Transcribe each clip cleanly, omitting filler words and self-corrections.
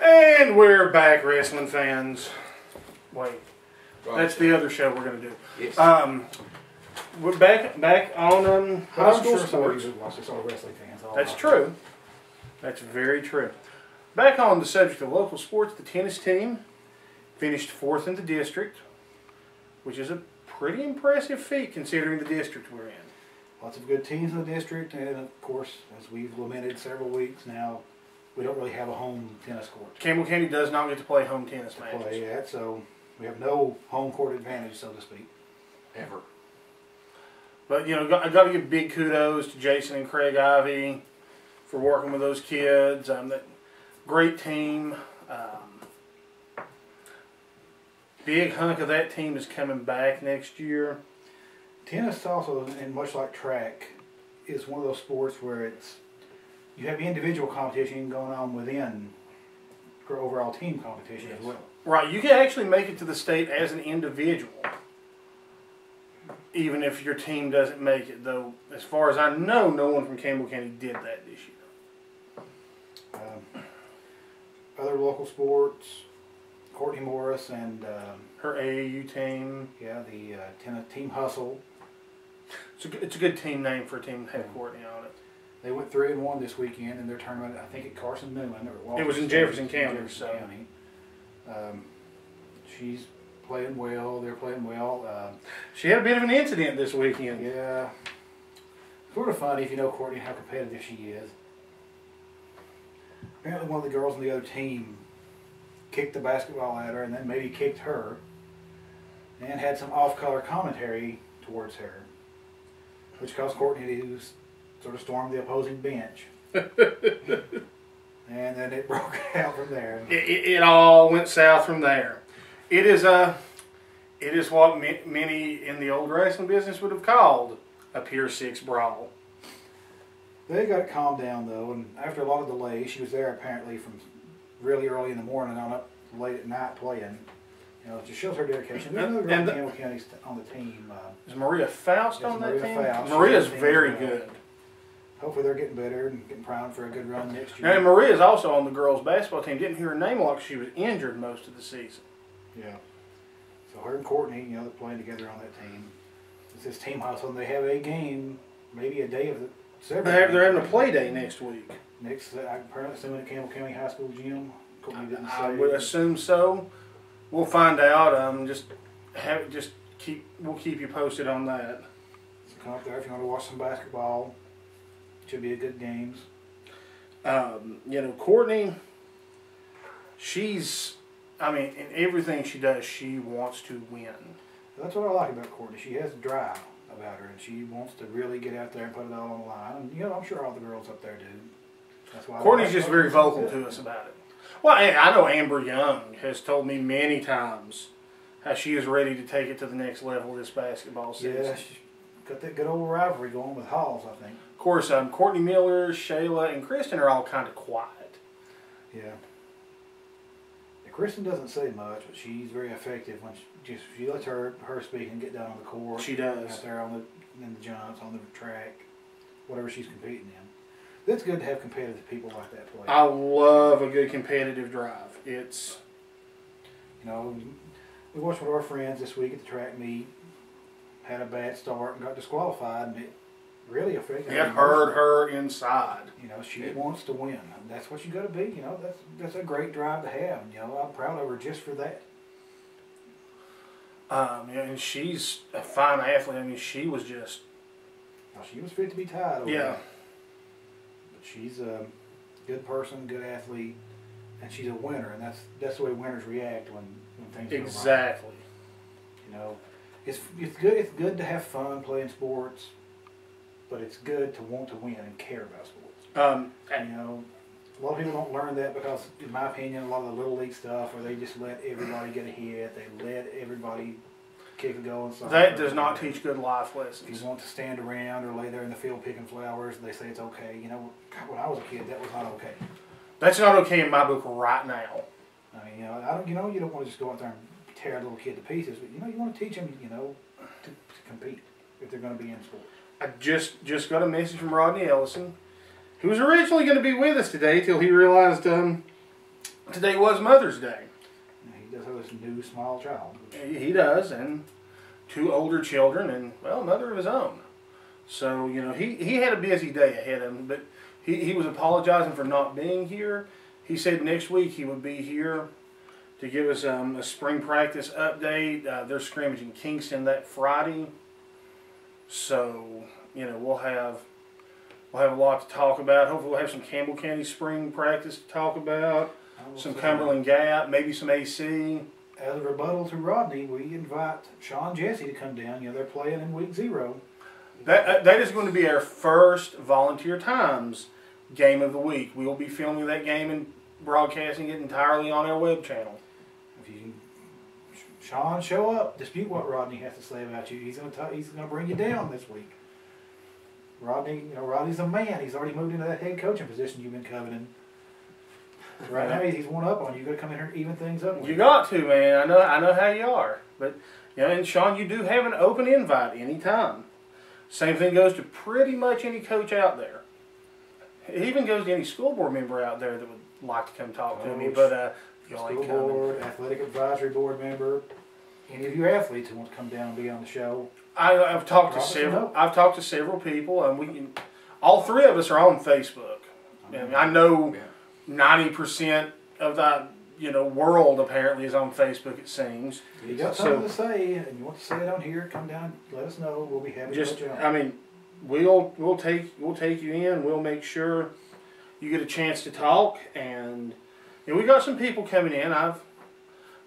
And we're back, wrestling fans. Wait, Right. that's the other show we're going to do. Yes. We're back on high I'm school sure some of sports. you would watch this, all wrestling fans. That's true. That's very true. Back on the subject of local sports, the tennis team finished 4th in the district, which is a pretty impressive feat considering the district we're in. Lots of good teams in the district, and of course, as we've lamented several weeks now, we don't really have a home tennis court Campbell County does not get to play home tennis to matches. play at, so we have no home court advantage, so to speak. Ever. But, you know, I got to give big kudos to Jason and Craig Ivy for working with those kids. That great team. Big hunk of that team is coming back next year. Tennis also, and much like track, is one of those sports where you have individual competition going on within overall team competition as well. Right, you can actually make it to the state as an individual, even if your team doesn't make it. Though, as far as I know, no one from Campbell County did that this year. Other local sports, Courtney Morris and Her AAU team. the tennis team Hustle. It's a good team name for a team that had Courtney on it. They went 3-1 this weekend in their tournament. I think at Carson Newman. It was in Jefferson County, so. She's playing well. They're playing well. She had a bit of an incident this weekend. Yeah. Sort of funny if you know Courtney how competitive she is. Apparently one of the girls on the other team kicked the basketball at her and then maybe kicked her and had some off-color commentary towards her, which caused Courtney to sort of storm the opposing bench. And then it broke out from there. It all went south from there. It is what many in the old wrestling business would have called a Pier 6 brawl. They got it calmed down though, and after a lot of delay, she was there apparently from really early in the morning on up late at night playing. You know, it just shows her dedication. There's another girl in Campbell County on the team. Is Maria Faust on that Maria team? Faust. Maria's She's on the team very as well. good. Hopefully they're getting better and getting primed for a good run next year. And Maria's also on the girls' basketball team. Didn't hear her name a lot because she was injured most of the season. Yeah. So her and Courtney, you know, they're playing together on that team. It's this team hustle, and they have a game, maybe a day of the several. They're having a play day next week. Next, I'm assuming at Campbell County High School gym. Courtney didn't say. I would assume so. We'll find out. We'll keep you posted on that. So come up there if you want to watch some basketball. Should be a good games. You know, Courtney, in everything she does, she wants to win. That's what I like about Courtney. She has drive about her, and she wants to really get out there and put it all on the line. And, you know, I'm sure all the girls up there do. That's why Courtney's just very vocal to us about it. Well, I know Amber Young has told me many times how she is ready to take it to the next level this basketball season. Yeah, she's got that good old rivalry going with Halls, I think. Of course, Courtney Miller, Shayla, and Kristen are all kind of quiet. Yeah. Kristen doesn't say much, but she's very effective when she lets her speak and get down on the court. She does. Out there in the jumps, on the track, whatever she's competing in. It's good to have competitive people like that play. I love a good competitive drive. It's, you know, we watched one of our friends this week at the track meet, had a bad start and got disqualified, and it really affected her. it hurt her inside. You know, she wants to win. And that's what you got to be. You know, that's a great drive to have. You know, I'm proud of her just for that. And she's a fine athlete. I mean, she was just. Now, she was fit to be tied. Over Yeah. there. But she's a good person, good athlete, and she's a winner. And that's the way winners react when things go wrong. Exactly. You know, it's good. It's good to have fun playing sports, but it's good to want to win and care about sports. You know, a lot of people don't learn that because, in my opinion, a lot of the little league stuff where they just let everybody get a hit, they let everybody kick a goal and something. That does not teach good life If lessons. you want to stand around or lay there in the field picking flowers, they say it's okay. You know, when I was a kid, that was not okay. That's not okay in my book right now. I mean, you don't want to just go out there and tear a little kid to pieces, but you want to teach them, to compete if they're going to be in sport. I just got a message from Rodney Ellison, who was originally going to be with us today till he realized Today was Mother's Day. He does have this new small child. He does, and 2 older children, and, well, mother of his own. So, you know, he had a busy day ahead of him, but he was apologizing for not being here. He said next week he would be here to give us a spring practice update. They're scrimmaging Kingston that Friday. So, you know, we'll have a lot to talk about. Hopefully we'll have some Campbell County spring practice to talk about, some Cumberland Gap, maybe some AC. As a rebuttal to Rodney, we invite Sean Jesse to come down. You know, they're playing in week 0. That is going to be our first Volunteer Times game of the week. We will be filming that game and broadcasting it entirely on our web channel. If you can, Sean, show up, dispute what Rodney has to say about you. He's going to bring you down this week. Rodney, you know, Rodney's a man. He's already moved into that head coaching position you've been coveting. Right now he's one up on you. You got to come in here and even things up. You got to, man. I know how you are, but you know, and Sean, you do have an open invite anytime. Same thing goes to pretty much any coach out there. It even goes to any school board member out there that would like to come talk to me. But y'all ain't school board, athletic advisory board member, any of you athletes who want to come down and be on the show. I've talked to several. I've talked to several people, and all 3 of us are on Facebook. And I know 90% of the world apparently is on Facebook. It seems. You got something to say, and you want to say it on here? Come down, let us know. We'll be happy to let you on. I mean, we'll take you in. We'll make sure you get a chance to talk, and we got some people coming in.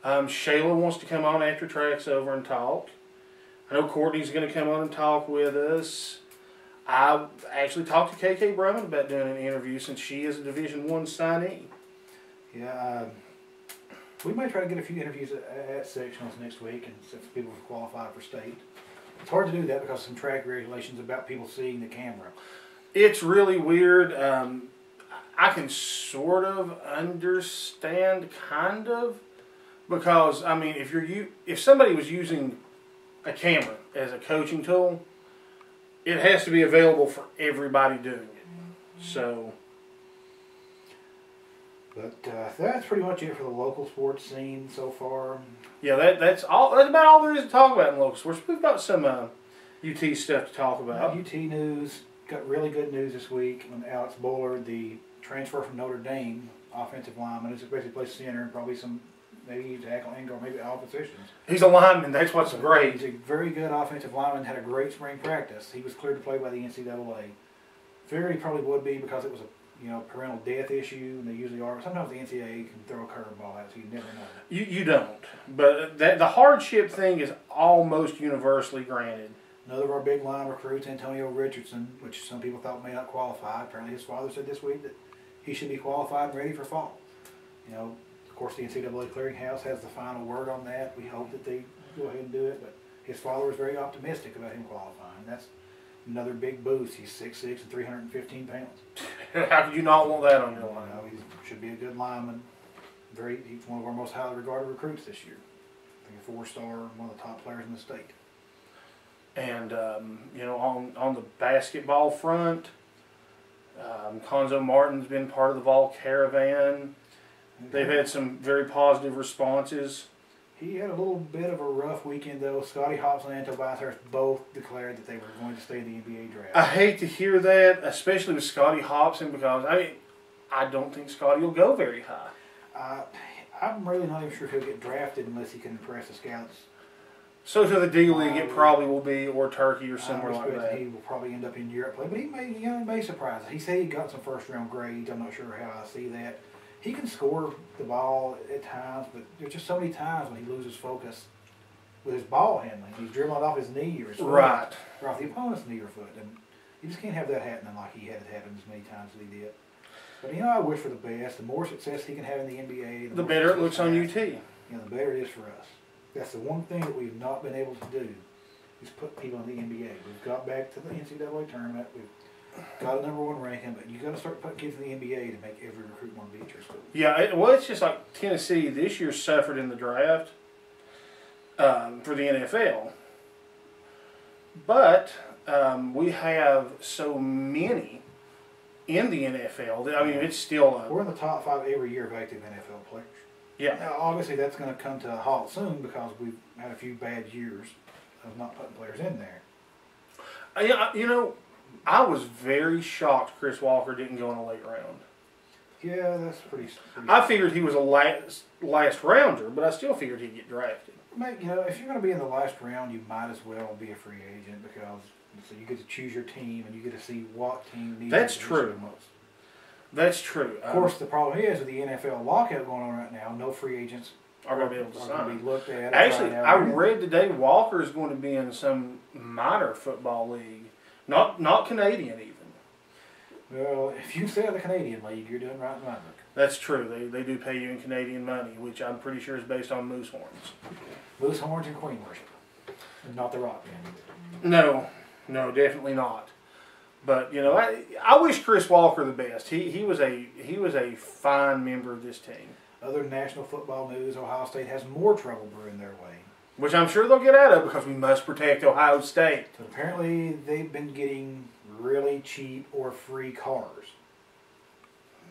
Shayla wants to come on after track's over and talk. I know Courtney's going to come on and talk with us. I actually talked to KK Brumman about doing an interview since she is a Division I signee. Yeah, we might try to get a few interviews at sectionals next week, and if people qualify for state. It's hard to do that because of some track regulations about people seeing the camera. It's really weird. I can sort of understand, kind of, because I mean, if somebody was using a camera as a coaching tool, it has to be available for everybody doing it. So, but that's pretty much it for the local sports scene so far. Yeah, that's all. That's about all there is to talk about in local sports. We've got some UT stuff to talk about. UT news. Got really good news this week when Alex Bullard, the transfer from Notre Dame offensive lineman, who's basically plays center and probably some maybe tackle and or maybe all positions. He's a lineman. That's what's great. He's a very good offensive lineman. Had a great spring practice. He was cleared to play by the NCAA. Figured he probably would be because it was a parental death issue, and they usually are. Sometimes the NCAA can throw a curveball at you. You never know. You don't. But the hardship thing is almost universally granted. Another of our big line recruits, Antonio Richardson, which some people thought may not qualify. Apparently his father said this week that he should be qualified and ready for fall. Of course, the NCAA clearinghouse has the final word on that. We hope that they go ahead and do it, but his father was very optimistic about him qualifying. That's another big boost. He's 6'6" and 315 pounds. How could you not want that on your line? He should be a good lineman. He's one of our most highly regarded recruits this year. I think a 4-star, one of the top players in the state. And on the basketball front, Conzo Martin's been part of the Vol Caravan. They've had some very positive responses. He had a little bit of a rough weekend, though. Scotty Hopson and Tobias Harris both declared that they were going to stay in the NBA draft. I hate to hear that, especially with Scotty Hopson, because I don't think Scotty will go very high. I'm really not even sure if he'll get drafted unless he can impress the scouts. So to the D League, it probably will be, or Turkey, or somewhere like that. He will probably end up in Europe play, but he may surprise us. He said he got some first-round grades. I'm not sure how I see that. He can score the ball at times, but there's just so many times when he loses focus with his ball handling. He's dribbling off his knee or his foot, or off the opponent's knee or foot, and you just can't have that happening like he had it happen as many times as he did. But I wish for the best. The more success he can have in the NBA, the better it looks on UT. The better it is for us. That's the one thing that we've not been able to do is put people in the NBA. We've got back to the NCAA tournament. We've got a #1 ranking, but you got to start putting kids in the NBA to make every recruit want to be at your school. Yeah, it's just like Tennessee this year suffered in the draft for the NFL. But we have so many in the NFL. I mean, it's still We're in the top 5 every year of active NFL players. yeah. Now, obviously, that's going to come to a halt soon because we've had a few bad years of not putting players in there. You know, I was very shocked Chris Walker didn't go in a late round. Yeah, that's pretty. I figured he was a last rounder, but I still figured he'd get drafted. Mate, you know, if you're going to be in the last round, you might as well be a free agent because so you get to choose your team and you get to see what team needs. That's you true. the most. That's true. Of course, the problem is with the NFL lockout going on right now, no free agents are going to be able to are going to sign. be looked at. Actually, I read today Walker is going to be in some minor football league, not Canadian even. Well, if you stay in the Canadian League, you're doing right in my book. That's true. They do pay you in Canadian money, which I'm pretty sure is based on moose horns. Moose horns and queen worship, and not the rock band. No, definitely not. But you know, I wish Chris Walker the best. He was a fine member of this team. Other national football news: Ohio State has more trouble brewing their way. Which I'm sure they'll get out of because we must protect Ohio State. So apparently, they've been getting really cheap or free cars.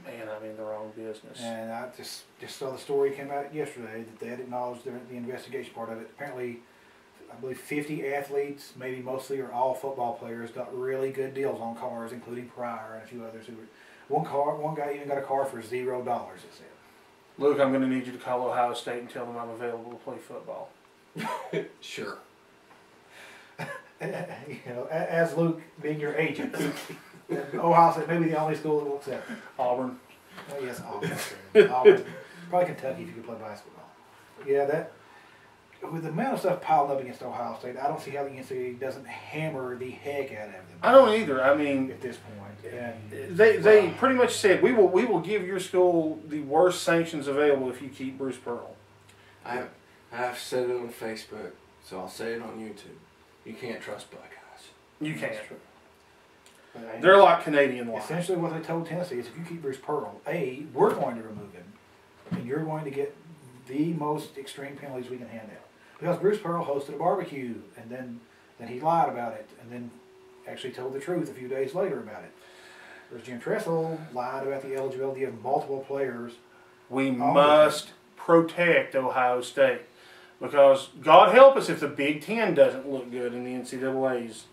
Man, I'm in the wrong business. And I just saw the story came out yesterday that they had acknowledged the investigation part of it. Apparently, I believe 50 athletes, maybe mostly or all football players, got really good deals on cars, including Pryor and a few others who were. One guy even got a car for $0, it said. Luke, I'm going to need you to call Ohio State and tell them I'm available to play football. Sure. You know, as Luke being your agent. Ohio State may be the only school that will accept it. Auburn. Oh, yes, Auburn. Auburn. Probably Kentucky if you could play basketball. Yeah, that with the amount of stuff piled up against Ohio State, I don't see how the NCAA doesn't hammer the heck out of them. I don't either. I mean, at this point, and they pretty much said we will give your school the worst sanctions available if you keep Bruce Pearl. I've said it on Facebook, so I'll say it on YouTube. You can't trust Buckeyes. You can't. But, They're like Canadian law. Essentially, what they told Tennessee is if you keep Bruce Pearl, we're going to remove him, and you're going to get the most extreme penalties we can hand out. Because Bruce Pearl hosted a barbecue, and then he lied about it, and then actually told the truth a few days later about it. Whereas Jim Tressel lied about the eligibility of multiple players. We must protect Ohio State. Because God help us if the Big Ten doesn't look good in the NCAA's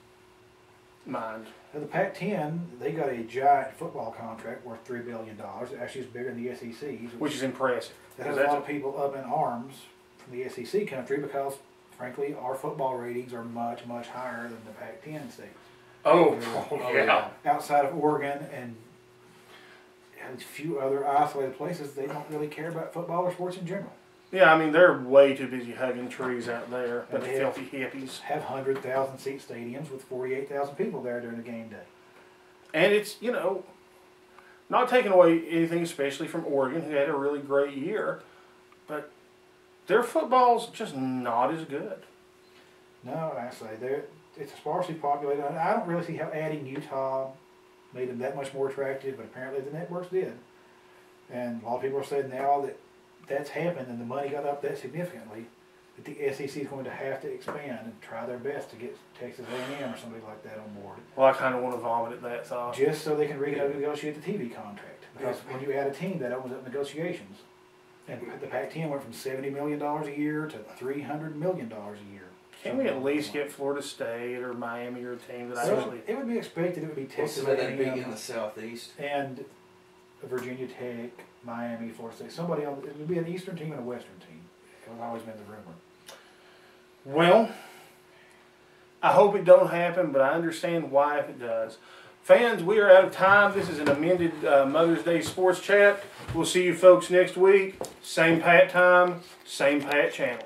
mind. Now the Pac-10, they got a giant football contract worth $3 billion. It actually is bigger than the SEC's. Which is impressive. That has a lot of people up in arms from the SEC country because, frankly, our football ratings are much, much higher than the Pac-10 states. Oh, yeah. Outside of Oregon and a few other isolated places, they don't really care about football or sports in general. Yeah, I mean, they're way too busy hugging trees out there, but the they filthy hippies. Have 100,000 seat stadiums with 48,000 people there during the game day. And it's, you know, not taking away anything especially from Oregon, who had a really great year, but their football's just not as good. No, actually, it's sparsely populated. I don't really see how adding Utah made them that much more attractive, but apparently the networks did. And a lot of people are saying now that that's happened and the money got up that significantly that the SEC is going to have to expand and try their best to get Texas A&M or somebody like that on board. Well, I kind of want to vomit at that thought. Just so they can renegotiate the TV contract. Because when you add a team, that opens up negotiations. And the Pac-10 went from $70 million a year to $300 million a year. Can we at least get Florida State or Miami or a team that So actually... it would be expected it would be What's Texas that big in A&M the southeast? and Virginia Tech, Miami, Florida State. Somebody on it would be an Eastern team and a Western team. It's always been the rumor. Well, I hope it don't happen, but I understand why if it does. Fans, we are out of time. This is an amended Mother's Day Sports Chat. We'll see you folks next week. Same Pat time, same Pat channel.